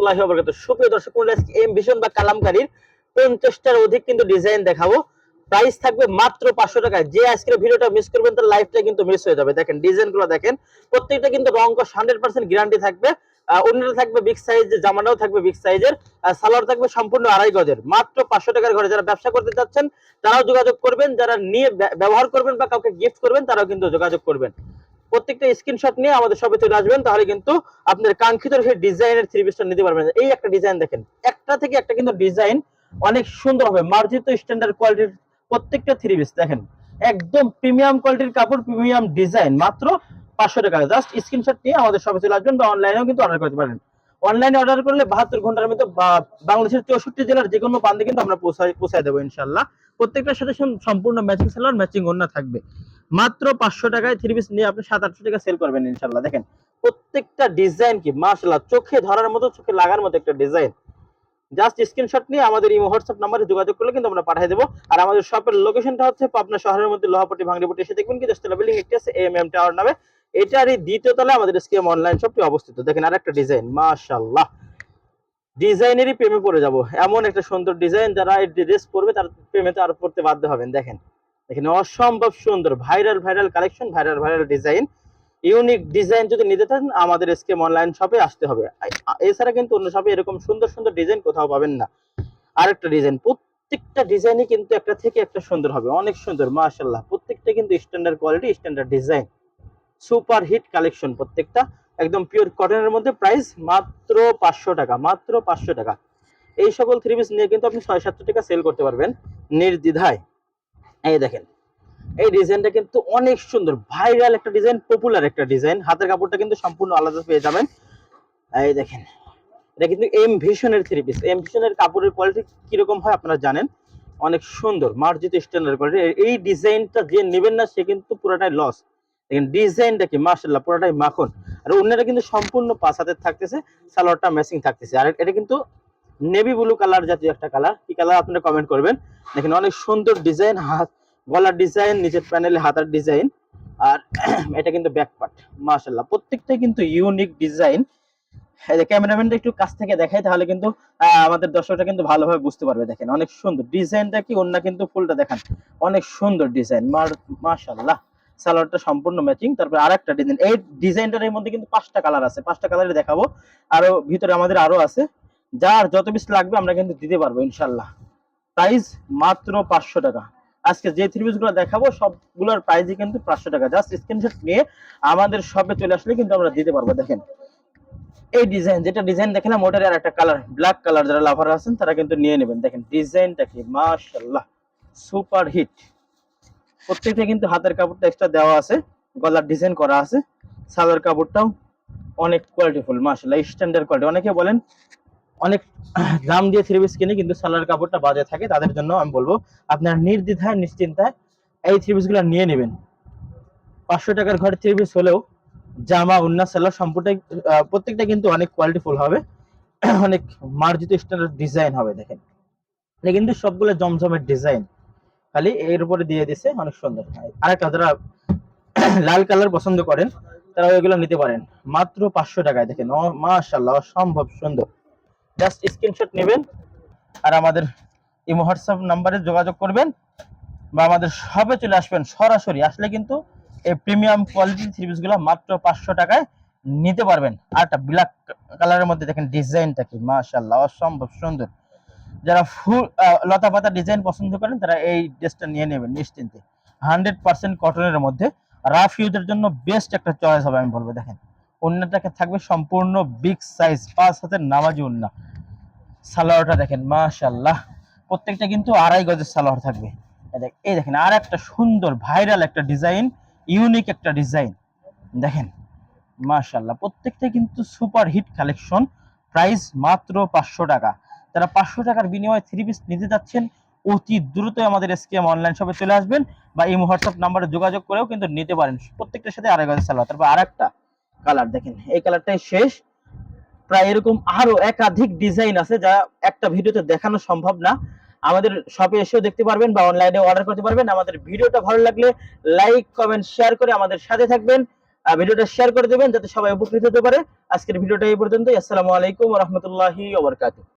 রাহমাতুল্লাহি ওয়া বারাকাতুহু। সুপ্রিয় দর্শক মণ্ডলী, আজকে এম ভিশন বা কালামকারীর 50টার অধিক কিন্তু ডিজাইন দেখাবো। প্রাইস থাকবে মাত্র 500 টাকায়। যে আজকের ভিডিওটা মিস করবেন তার লাইফটা কিন্তু মিস হয়ে যাবে। দেখেন ডিজাইনগুলো দেখেন, প্রত্যেকটা কিন্তু রং কস 100% গ্যারান্টি থাকবে। ওড়নাটা থাকবে বিগ সাইজের, জামাটাও থাকবে বিগ সাইজের, আর সালোয়ার থাকবে সম্পূর্ণ আড়াই গজের। মাত্র 500 টাকার ঘরে যারা ব্যবসা করতে চাচ্ছেন তারাও যোগাযোগ করবেন, যারা নিয়ে ব্যবহার করবেন বা কাউকে গিফট করবেন তারাও কিন্তু যোগাযোগ করবেন। প্রত্যেকটা স্ক্রিনশট নিয়ে আমাদের শপে চলে আসবেন, তাহলে কিন্তু আপনার কাঙ্ক্ষিত সেই ডিজাইনের থ্রি পিসটা নিতে পারবেন। এই একটা ডিজাইন দেখেন, একটা থেকে একটা কিন্তু ডিজাইন অনেক সুন্দর হবে, মার্জিত স্ট্যান্ডার্ড কোয়ালিটির প্রত্যেকটা থ্রি পিস দেখেন, একদম প্রিমিয়াম কোয়ালিটির কাপড়, প্রিমিয়াম ডিজাইন, মাত্র 500 টাকা। জাস্ট স্ক্রিনশট নিয়ে আমাদের শপে চলে আসবেন বা অনলাইনেও কিন্তু অর্ডার করতে পারেন। অনলাইনে অর্ডার করলে 72 ঘন্টার মধ্যে বাংলাদেশের 64 জেলার যে কোনো প্রান্তে কিন্তু আমরা পৌঁছায় দেবো ইনশাল্লাহ। প্রত্যেকটার সাথে সম্পূর্ণ ম্যাচিং সালোয়ার, ম্যাচিং ওড়না থাকবে। মাত্র 500 টাকায় থ্রি পিস নিয়ে আপনি 700-800 টাকা সেল করবেন ইনশাল্লাহ। দেখেন প্রত্যেকটা ডিজাইন কি মাশাআল্লাহ, চোখে ধরার মতো, চোখে লাগার মতো একটা ডিজাইন। জাস্ট স্ক্রিনশট নিয়ে আমাদের ইমো হোয়াটসঅ্যাপ নাম্বারে যোগাযোগ করলে কিন্তু আমরা পাঠিয়ে দেবো। আর আমাদের শপের লোকেশনটা হচ্ছে পাবনা শহরের মধ্যে লোহাপট্টি ভাঙড়িপট্টি। এসে দেখবেন কি দশতলা বিল্ডিং একটি আছে এএমএম টাওয়ার নামে, এটারই দ্বিতীয় তলায় আমাদের এসকেএম অনলাইন শপটি অবস্থিত। দেখেন আরেকটা ডিজাইন, মাশাআল্লাহ, ডিজাইনেরই প্রেমে পড়ে যাব, এমন একটা সুন্দর ডিজাইন। যারা এই ড্রেস পরবে তার প্রেমে তো আর পড়তে বাধ্য হবেন। দেখেন দেখেন অসম্ভব সুন্দর, viral viral collection, viral viral design, unique design যদি নিতে চান আমাদের এসকেএম অনলাইন শপে আসতে হবে। এছাড়া কিন্তু অন্য শপে এরকম সুন্দর সুন্দর ডিজাইন কোথাও পাবেন না। আরেকটা ডিজাইন, প্রত্যেকটা ডিজাইনই কিন্তু একটা থেকে একটা সুন্দর হবে, অনেক সুন্দর মাশাআল্লাহ। প্রত্যেকটা কিন্তু standard quality, standard design, super hit collection প্রত্যেকটা, একদম পিওর কটনের মধ্যে। প্রাইস মাত্র 500 টাকা, মাত্র 500 টাকা। এই সকল থ্রি পিস নিয়ে কিন্তু আপনি 600-700 টাকা সেল করতে পারবেন নির্দ্বিধায়। এই দেখেন এই ডিজাইনটা কিন্তু অনেক সুন্দর, ভাইরাল একটা ডিজাইন, পপুলার একটা ডিজাইন। হাতের কাপড়টা কিন্তু সম্পূর্ণ আলাদা পেয়ে যাবেন। এই দেখেন এটা কিন্তু এম ভিশনের থ্রি পিস। এম ভিশনের কাপড়ের কোয়ালিটি কিরকম হয় আপনারা জানেন, অনেক সুন্দর, মার্জিত স্ট্যান্ডার্ড কোয়ালিটি। এই ডিজাইনটা যে নেবেন না সে কিন্তু পুরোটাই লস। দেখেন ডিজাইনটা কি মাশাআল্লাহ, পুরোটাই মাখন। আর অন্যটা কিন্তু সম্পূর্ণ 5 হাতের থাকতেছে, সালোয়ারটা ম্যাচিং থাকতেছে। আর এটা কিন্তু নেভি ব্লু কালার জাতীয় একটা কালার, কি কালার আপনারা কমেন্ট করবেন। দেখেন অনেক সুন্দর ডিজাইন, হাত গলার ডিজাইন, নিচের প্যানেলে হাতার ডিজাইন, আর এটা কিন্তু ব্যাক পার্ট। মাশাআল্লাহ প্রত্যেকটাই কিন্তু ইউনিক ডিজাইন। ক্যামেরাম্যানটা একটু কাছ থেকে দেখাই, তাহলে কিন্তু আমাদের দর্শকরা কিন্তু ভালোভাবে বুঝতে পারবে। দেখেন অনেক সুন্দর ডিজাইনটা কি, অন্য কিন্তু ফুলটা দেখান, অনেক সুন্দর ডিজাইন, মাশাআল্লাহ। সালোয়ারটা সম্পূর্ণ ম্যাচিং। তারপর আরেকটা ডিজাইন, এই ডিজাইনটার মধ্যে কিন্তু 5টা কালার আছে, 5টা কালারে দেখাবো। আরো ভিতরে আমাদের আরো আছে, যার যত পিস লাগবে আমরা কিন্তু দিতে পারবো ইনশাআল্লাহ। প্রাইস মাত্র 500 টাকা। আজকে যে থ্রি পিস গুলো দেখাবো সবগুলোর প্রাইসই কিন্তু 500 টাকা। জাস্ট স্ক্রিনশট নিয়ে আমাদের শপে চলে আসলে কিন্তু আমরা দিতে পারবো। দেখেন এই ডিজাইন, যেটা ডিজাইন দেখেন ওটার আর একটা কালার ব্ল্যাক কালার, যারা লাভার আছেন তারা কিন্তু নিয়ে নেবেন। দেখেন ডিজাইনটা কি মাশাআল্লাহ, সুপার হিট। প্রত্যেকটা কিন্তু হাতের কাপড়টা এক্সট্রা দেওয়া আছে, গলার ডিজাইন করা আছে, সালোয়ার কাপড়টাও অনেক কোয়ালিটিফুল মাশাআল্লাহ, স্ট্যান্ডার্ড কোয়ালিটি। অনেকে বলেন অনেক দাম দিয়ে থ্রি পিস কিনে কিন্তু সালোয়ার কাপড়টা বাজে থাকে, তাদের জন্য আমি বলবো আপনারা নির্দ্বিধায় নিশ্চিন্তায় এই থ্রি পিস গুলো নিয়ে নেবেন। 500 টাকার ঘরে থ্রি পিস হলেও জামা, ওন্না, সালোয়ার সম্পূর্ণটাই প্রত্যেকটা কিন্তু অনেক কোয়ালিটিফুল হবে, অনেক মার্জিত স্ট্যান্ডার্ড ডিজাইন হবে। দেখেন এটা কিন্তু সবগুলো জমজমের ডিজাইন, খালি এর উপরে দিয়ে দিছে, অনেক সুন্দর। আরেকটা, যারা লাল কালার পছন্দ করেন তারা ওইগুলো নিতে পারেন মাত্র 500 টাকায়। দেখেন মাশাআল্লাহ অসম্ভব সুন্দর। জাস্ট স্ক্রিনশট নেবেন আর আমাদের ইমো হোয়াটসঅ্যাপ নাম্বারে যোগাযোগ করবেন বা আমাদের শপে চলে আসবেন। সরাসরি আসলে কিন্তু এই প্রিমিয়াম কোয়ালিটির থ্রি পিসগুলো মাত্র 500 টাকায় নিতে পারবেন। আর একটা ব্ল্যাক কালারের মধ্যে দেখেন ডিজাইনটা কি মাশাআল্লাহ অসম্ভব সুন্দর। যারা ফুল লতা পাতা ডিজাইন পছন্দ করেন তারা এই ড্রেসটা নিয়ে নেবেন নিশ্চিন্তে। 100% কটনের মধ্যে, রাফ ইউজের জন্য বেস্ট একটা চয়েস হবে আমি বলবো। দেখেন ওন্নাটাকে থাকবে সম্পূর্ণ বিগ সাইজ, 5 হাতের নামাজি ওন্না। সালোয়ারটা দেখেন মাশাআল্লাহ, প্রত্যেকটা কিন্তু আড়াই গজের সালোয়ার থাকবে। এই দেখেন আর একটা সুন্দর ভাইরাল একটা ডিজাইন, ইউনিক একটা ডিজাইন। দেখেন মাশাআল্লাহ প্রত্যেকটা কিন্তু সুপার হিট কালেকশন। প্রাইস মাত্র 500 টাকা। যারা 500 টাকার বিনিময়ে থ্রি পিস নিতে যাচ্ছেন অতি দ্রুত আমাদের এসকেএম অনলাইন শপে চলে আসবেন বা ইমো হোয়াটসঅ্যাপ নাম্বারে যোগাযোগ করেও কিন্তু নিতে পারেন। প্রত্যেকটার সাথে আড়াই গজের সালোয়ার। তারপর আরেকটা কালার দেখেন, এই কালারটাই শেষ। প্রায় এরকম আরো একাধিক ডিজাইন আছে যা একটা ভিডিওতে দেখানো সম্ভব না। আমাদের শপে এসেও দেখতে পারবেন বা অনলাইনে অর্ডার করতে পারবেন। আমাদের ভিডিওটা ভালো লাগলে লাইক, কমেন্ট, শেয়ার করে আমাদের সাথে থাকবেন। ভিডিওটা শেয়ার করে দেবেন যাতে সবাই উপকৃত হতে পারে। আজকের ভিডিওটা এই পর্যন্তই। আসসালামু আলাইকুম ওয়া রাহমাতুল্লাহি ওয়া বারাকাতুহু।